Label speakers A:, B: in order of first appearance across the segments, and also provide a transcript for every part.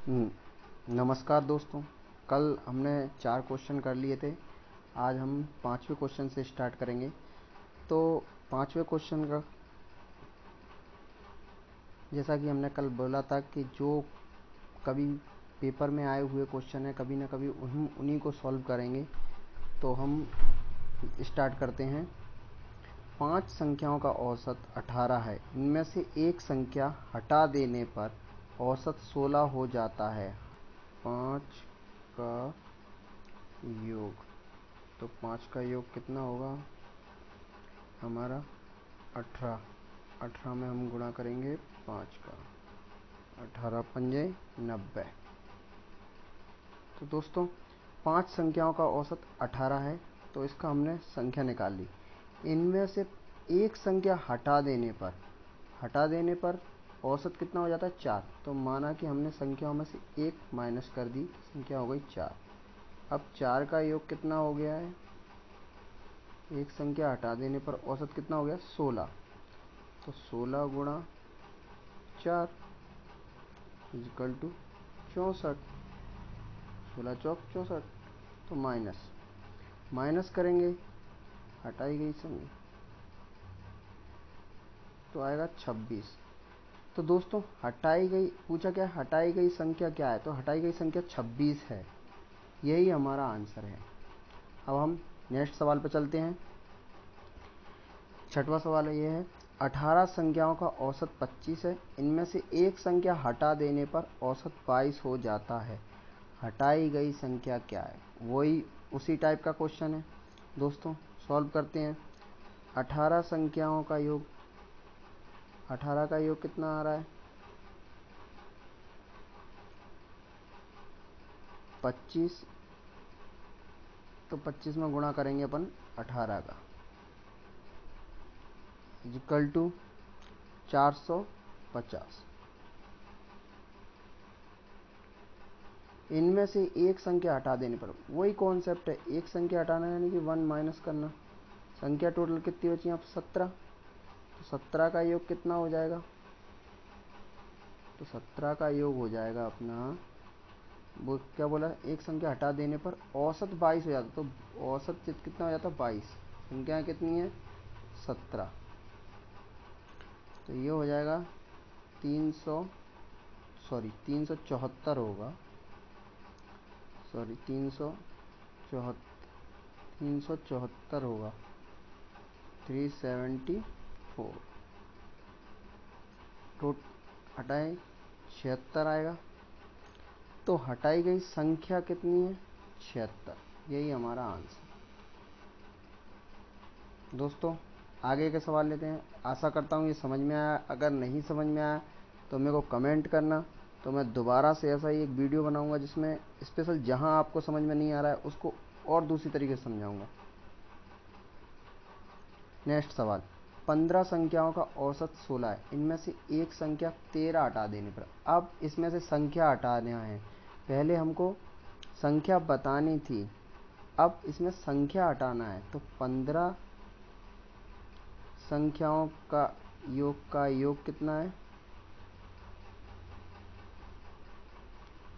A: नमस्कार दोस्तों। कल हमने 4 क्वेश्चन कर लिए थे। आज हम 5वें क्वेश्चन से स्टार्ट करेंगे। तो 5वें क्वेश्चन का, जैसा कि हमने कल बोला था कि जो कभी पेपर में आए हुए क्वेश्चन है, कभी ना कभी उन्हीं को सॉल्व करेंगे। तो हम स्टार्ट करते हैं। 5 संख्याओं का औसत 18 है। इनमें से एक संख्या हटा देने पर औसत 16 हो जाता है। 5 का योग, तो 5 का योग कितना होगा हमारा 18। 18 में हम गुणा करेंगे 5 का, 18 पंजे 90। तो दोस्तों 5 संख्याओं का औसत 18 है, तो इसका हमने संख्या निकाल ली। इनमें से एक संख्या हटा देने पर औसत कितना हो जाता है 4। तो माना कि हमने संख्याओं में से एक माइनस कर दी, संख्या हो गई 4। अब 4 का योग कितना हो गया है, एक संख्या हटा देने पर औसत कितना हो गया 16। तो 16 गुणा 4 इक्वल टू 64। 16 चौक 64। तो माइनस करेंगे, हटाई गई संख्या तो आएगा 26। तो दोस्तों पूछा क्या हटाई गई संख्या क्या है, तो हटाई गई संख्या 26 है। यही हमारा आंसर है। अब हम नेक्स्ट सवाल पर चलते हैं। 6वां सवाल ये है, 18 संख्याओं का औसत 25 है। इनमें से एक संख्या हटा देने पर औसत 22 हो जाता है। हटाई गई संख्या क्या है? वही उसी टाइप का क्वेश्चन है दोस्तों। सॉल्व करते हैं। 18 संख्याओं का योग, 18 का योग कितना आ रहा है 25। तो 25 में गुणा करेंगे अपन 18 का, इक्वल टू 450। इनमें से एक संख्या हटा देने पर, वही कॉन्सेप्ट है, एक संख्या हटाना यानी कि 1 माइनस करना। संख्या टोटल कितनी बची यहाँ पर 17। तो 17 का योग कितना हो जाएगा, तो 17 का योग हो जाएगा अपना, वो क्या बोला, एक संख्या हटा देने पर औसत 22 हो जाता। तो औसत कितना हो जाता 22। संख्या कितनी है 17। तो ये हो जाएगा 374 होगा, सॉरी 374 होगा, 374। तो हटाए 76 आएगा। तो हटाई गई संख्या कितनी है 76। यही हमारा आंसर। दोस्तों आगे के सवाल लेते हैं। आशा करता हूँ ये समझ में आया। अगर नहीं समझ में आया तो मेरे को कमेंट करना, तो मैं दोबारा से ऐसा ही एक वीडियो बनाऊंगा जिसमें स्पेशल जहां आपको समझ में नहीं आ रहा है उसको और दूसरी तरीके से समझाऊंगा। नेक्स्ट सवाल, 15 संख्याओं का औसत 16 है। इनमें से एक संख्या 13 हटा देने पर, अब इसमें से संख्या हटाना है, पहले हमको संख्या बतानी थी, अब इसमें संख्या हटाना है। तो 15 संख्याओं का योग कितना है,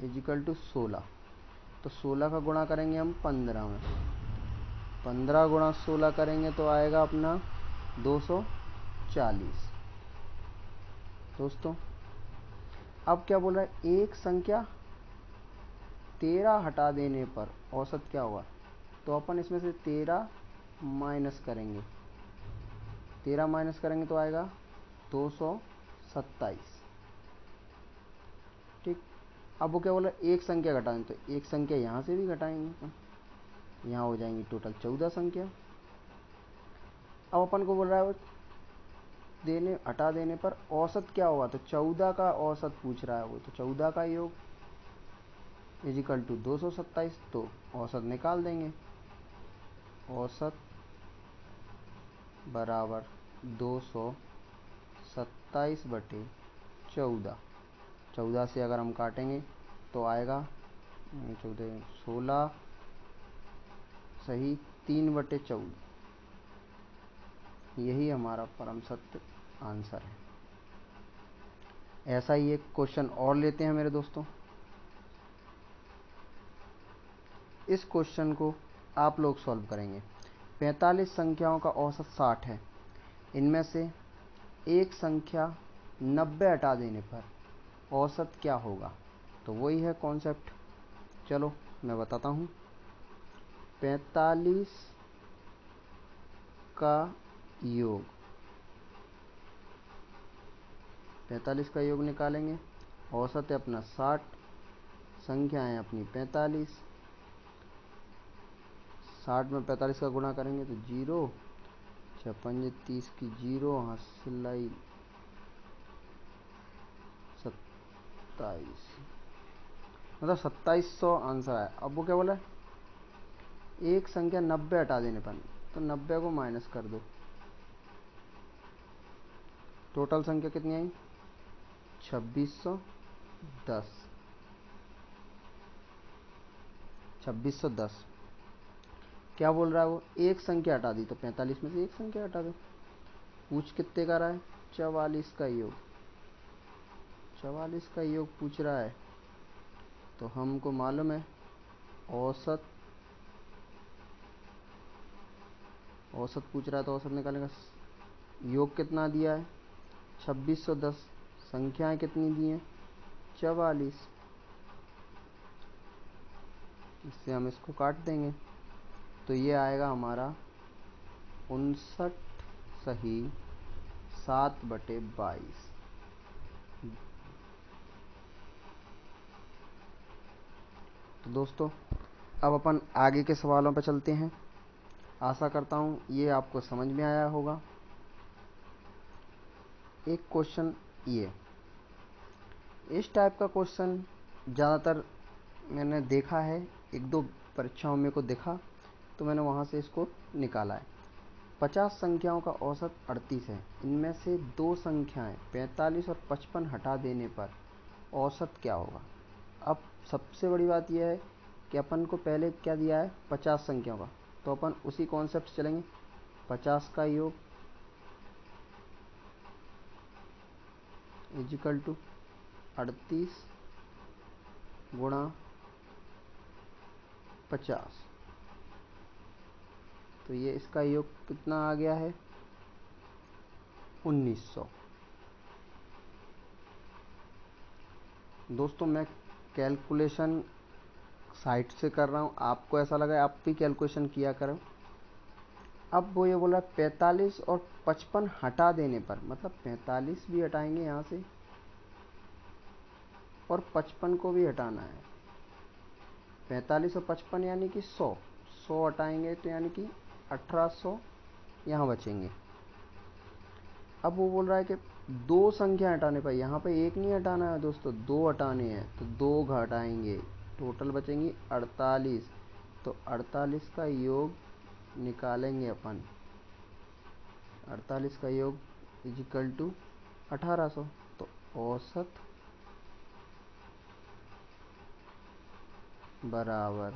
A: इजिकल टू 16। तो 16 का गुणा करेंगे हम 15 में, 15 गुणा 16 करेंगे तो आएगा अपना 240। दोस्तों अब क्या बोल रहा है, एक संख्या 13 हटा देने पर औसत क्या हुआ, तो अपन इसमें से 13 माइनस करेंगे, 13 माइनस करेंगे तो आएगा 227। ठीक। अब वो क्या बोला, एक संख्या घटाएं, तो एक संख्या यहाँ से भी घटाएंगे, यहाँ हो जाएंगी टोटल 14 संख्या। अब अपन को बोल रहा है हटा देने पर औसत क्या हुआ, तो 14 का औसत पूछ रहा है वो, तो 14 का योग इजिकल टू 227। तो औसत निकाल देंगे, औसत बराबर 227 बटे 14। 14 से अगर हम काटेंगे तो आएगा 14 16 सही 3/14। यही हमारा परम सत्य आंसर है। ऐसा ही एक क्वेश्चन और लेते हैं मेरे दोस्तों। इस क्वेश्चन को आप लोग सॉल्व करेंगे। 45 संख्याओं का औसत 60 है। इनमें से एक संख्या 90 हटा देने पर औसत क्या होगा? तो वही है कॉन्सेप्ट। चलो मैं बताता हूँ। 45 का योग, 45 का योग निकालेंगे। औसत है अपना 60, संख्या है अपनी 45। 60 में 45 का गुणा करेंगे तो 0, 56 30 की 0, हासिलाई 27, मतलब 2700 आंसर है। अब वो क्या बोला, एक संख्या 90 हटा देने पर, तो 90 को माइनस कर दो। टोटल संख्या कितनी आई? 2610। 2610। क्या बोल रहा है वो? एक संख्या हटा दी, तो 45 में से एक संख्या हटा दो। पूछ कितने का रहा है? 44 का योग। 44 का योग पूछ रहा है, तो हमको मालूम है औसत पूछ रहा है, तो औसत निकालेगा। योग कितना दिया है? 2610। संख्याएं कितनी दी हैं? 44। इससे हम इसको काट देंगे, तो ये आएगा हमारा 59 सही 7/22। तो दोस्तों, अब अपन आगे के सवालों पर चलते हैं। आशा करता हूँ ये आपको समझ में आया होगा। एक क्वेश्चन ये, इस टाइप का क्वेश्चन ज़्यादातर मैंने देखा है, एक दो परीक्षाओं में को देखा, तो मैंने वहाँ से इसको निकाला है। 50 संख्याओं का औसत 38 है। इनमें से दो संख्याएं 45 और 55 हटा देने पर औसत क्या होगा? अब सबसे बड़ी बात यह है कि अपन को पहले क्या दिया है? 50 संख्याओं का, तो अपन उसी कॉन्सेप्ट से चलेंगे। 50 का योग इजिकल टू 38 गुणा 50, तो ये इसका योग कितना आ गया है? 1900। दोस्तों, मैं कैलकुलेशन साइट से कर रहा हूँ, आपको ऐसा लगा आप भी कैलकुलेशन किया करो। अब वो ये बोला 45 और 55 हटा देने पर, मतलब 45 भी हटाएंगे यहाँ से और 55 को भी हटाना है। 45 और 55 यानी कि 100 हटाएंगे, तो यानी कि 1800 यहाँ बचेंगे। अब वो बोल रहा है कि दो संख्या हटाने पर, यहाँ पे एक नहीं हटाना है दोस्तों, दो हटाने हैं, तो दो घटाएंगे, टोटल बचेंगी 48। तो 48 का योग निकालेंगे अपन। 48 का योग इजिकल टू 1800, तो औसत बराबर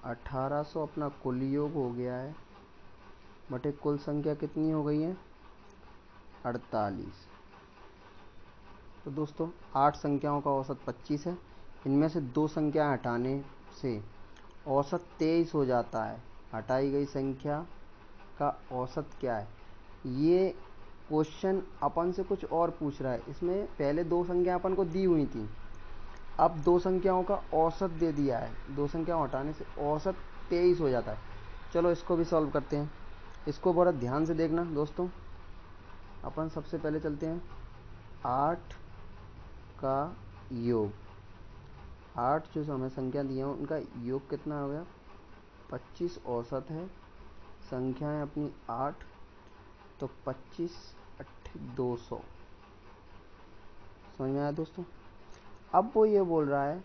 A: 1800 अपना कुल योग हो गया है, बटे कुल संख्या कितनी हो गई है? 48। तो दोस्तों, 8 संख्याओं का औसत 25 है। इनमें से दो संख्या हटाने से औसत 23 हो जाता है। हटाई गई संख्या का औसत क्या है? ये क्वेश्चन अपन से कुछ और पूछ रहा है। इसमें पहले दो संख्या अपन को दी हुई थी, अब दो संख्याओं का औसत दे दिया है। दो संख्याओं हटाने से औसत 23 हो जाता है। चलो इसको भी सॉल्व करते हैं। इसको बड़ा ध्यान से देखना दोस्तों। अपन सबसे पहले चलते हैं 8 का योग। 8 जो हमें संख्या दी है उनका योग कितना हो गया? 25 औसत है, संख्याएं अपनी 8, तो 25 8 200। समझ में आया दोस्तों? अब वो ये बोल रहा है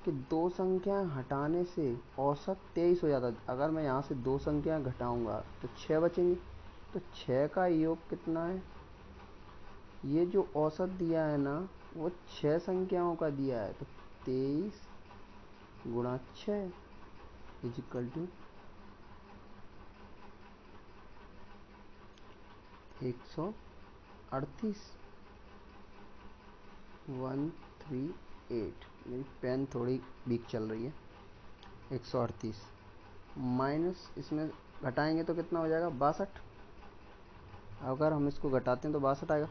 A: कि दो संख्याएं हटाने से औसत 23 हो जाता है। अगर मैं यहाँ से दो संख्याएं घटाऊंगा तो 6 बचेंगी, तो 6 का योग कितना है? ये जो औसत दिया है ना, वो 6 संख्याओं का दिया है, तो 23 गुणा 6 इजिकल टू 138। 138। मेरी पेन थोड़ी वीक चल रही है। 138 माइनस इसमें घटाएंगे तो कितना हो जाएगा 62। अगर हम इसको घटाते हैं तो 62 आएगा।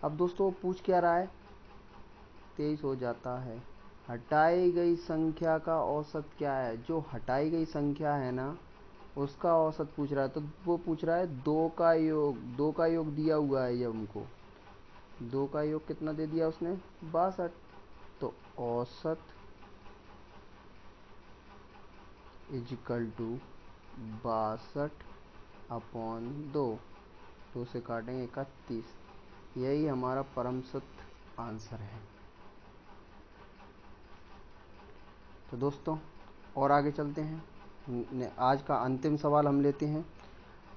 A: अब दोस्तों वो पूछ क्या रहा है, 23 हो जाता है। हटाई गई संख्या का औसत क्या है, जो हटाई गई संख्या है ना उसका औसत पूछ रहा है। तो वो पूछ रहा है 2 का योग, 2 का योग दिया हुआ है ये हमको, 2 का योग कितना दे दिया उसने 62। तो औसत इजिकल टू 62/2, 2 से काटेंगे 31। यही हमारा परम सत्य आंसर है। तो दोस्तों और आगे चलते हैं। आज का अंतिम सवाल हम लेते हैं।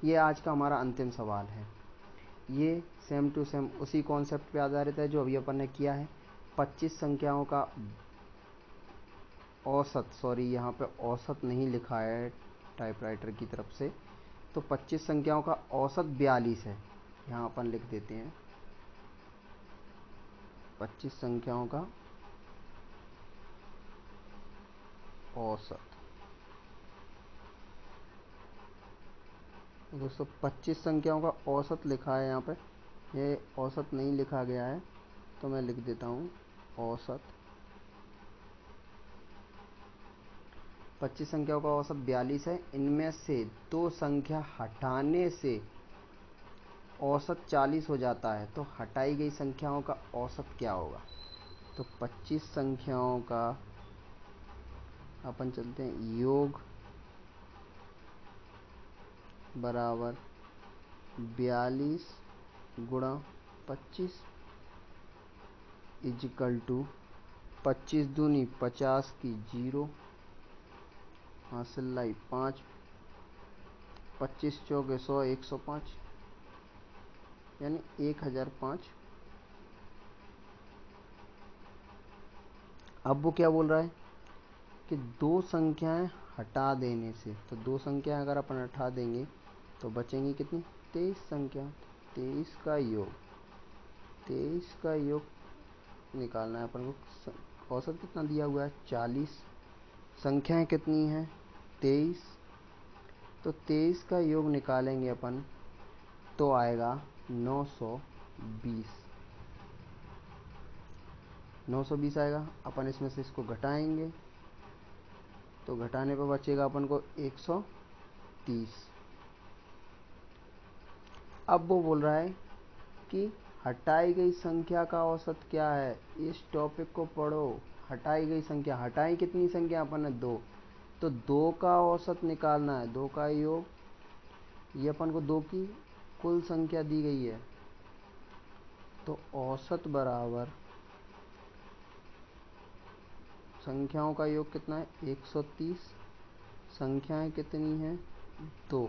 A: ये आज का हमारा अंतिम सवाल है। ये सेम टू सेम उसी कॉन्सेप्ट पे आधारित है जो अभी अपन ने किया है। 25 संख्याओं का औसत, सॉरी यहाँ पे औसत नहीं लिखा है टाइपराइटर की तरफ से, तो 25 संख्याओं का औसत 42 है। यहाँ अपन लिख देते हैं 25 संख्याओं का औसत। तो दोस्तों 25 संख्याओं का औसत लिखा है यहाँ पे, ये औसत नहीं लिखा गया है तो मैं लिख देता हूँ औसत। 25 संख्याओं का औसत 42 है। इनमें से 2 संख्या हटाने से औसत 40 हो जाता है। तो हटाई गई संख्याओं का औसत क्या होगा। तो 25 संख्याओं का अपन चलते हैं योग बराबर 42 गुणा 25 इजिकल टू 25 दूनी 50 की 0, हासिल लाई 5, 25 चौके 100, 105 यानी 1005। अब वो क्या बोल रहा है कि 2 संख्याएं हटा देने से, तो 2 संख्याएं अगर अपन हटा देंगे तो बचेंगी कितनी 23 संख्या। 23 का योग, 23 का योग निकालना है अपन को। औसत कितना दिया हुआ है 40, संख्याएं कितनी हैं 23, तो 23 का योग निकालेंगे अपन तो आएगा 920। 920 आएगा। अपन इसमें से इसको घटाएंगे तो घटाने पर बचेगा अपन को 130। अब वो बोल रहा है कि हटाई गई संख्या का औसत क्या है। इस टॉपिक को पढ़ो। हटाई गई संख्या, हटाई कितनी संख्या अपन ने 2, तो 2 का औसत निकालना है, 2 का योग, ये अपन को 2 की कुल संख्या दी गई है। तो औसत बराबर संख्याओं का योग कितना है 130, संख्याएं कितनी हैं 2,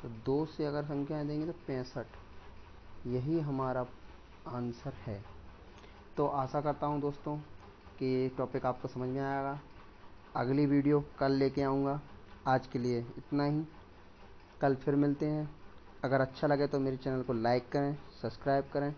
A: तो 2 से अगर संख्याएं देंगे तो 65। यही हमारा आंसर है। तो आशा करता हूँ दोस्तों कि ये टॉपिक आपको समझ में आएगा। अगली वीडियो कल लेके आऊँगा। आज के लिए इतना ही, कल फिर मिलते हैं। अगर अच्छा लगे तो मेरे चैनल को लाइक करें, सब्सक्राइब करें